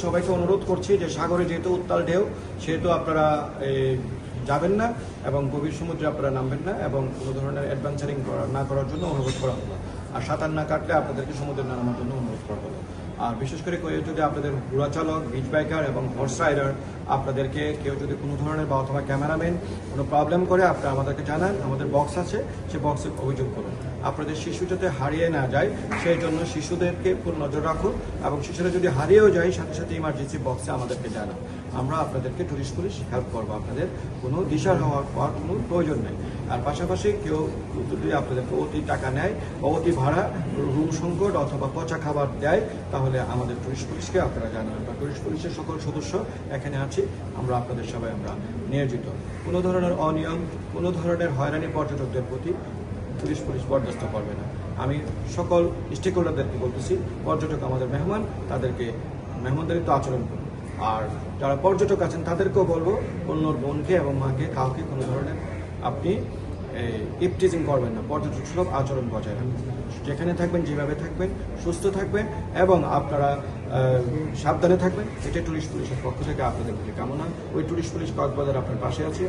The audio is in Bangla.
সবাইকে অনুরোধ করছি যে সাগরে যেহেতু উত্তাল ঢেউ সেহেতু আপনারা যাবেন না এবং গভীর সমুদ্রে আপনারা নামবেন না এবং কোনো ধরনের অ্যাডভেঞ্চারিং না করার জন্য অনুরোধ করা হলো। আর সাঁতার না কাটলে আপনাদেরকে সমুদ্রে নামার জন্য অনুরোধ করা হলো। আর বিশেষ করে যদি আপনাদের ঘোড়া চালক, বিচ বাইকার এবং হর্স রাইডার আপনাদেরকে কেউ যদি কোনো ধরনের বা অথবা ক্যামেরাম্যান কোনো প্রবলেম করে আপনারা আমাদেরকে জানান, আমাদের বক্স আছে, সে বক্সে অভিযোগ করুন। আপনাদের শিশু যাতে হারিয়ে না যায় সেই জন্য শিশুদেরকে পুরো নজর রাখুন এবং শিশুরা যদি হারিয়েও যায় সাথে সাথে ইমার্জেন্সি বক্সে আমাদেরকে জানান। আমরা আপনাদেরকে টুরিস্ট পুলিশ হেল্প করবো, আপনাদের কোনো দিশার হওয়ার কোনো প্রয়োজন নেই। আর পাশাপাশি কেউ যদি আপনাদেরকে অতি টাকা নেয় বা অতি ভাড়া, রুম সংকট অথবা পচা খাবার দেয় তাহলে আমাদের টুরিস্ট পুলিশকে আপনারা জানাবেন। বা টুরিস্ট পুলিশের সকল সদস্য এখানে আছি, আমরা আপনাদের সবাই আমরা নিয়োজিত। কোনো ধরনের অনিয়ম, কোনো ধরনের হয়রানি পর্যটকদের প্রতি টুরিস্ট পুলিশ বরদাস্ত করবে না। আমি সকল স্টেক হোল্ডারদেরকে বলতেছি, পর্যটক আমাদের মেহমান, তাদেরকে মেহমানদারিত্ব আচরণ করুন। আর যারা পর্যটক আছেন তাদেরকেও বলবো অন্যর বোনকে এবং মাকে কাউকে কোনো ধরনের আপনি ইপটিজিং করবেন না, পর্যটক সুলভ আচরণ বজায় রাখবেন। যেখানে থাকবেন যেভাবে থাকবেন, সুস্থ থাকবেন এবং আপনারা সাবধানে থাকবেন। এটা টুরিস্ট পুলিশের পক্ষ থেকে আপনাদের কামনা। ওই টুরিস্ট পুলিশ কক্সবাজার আপনার পাশে আছে।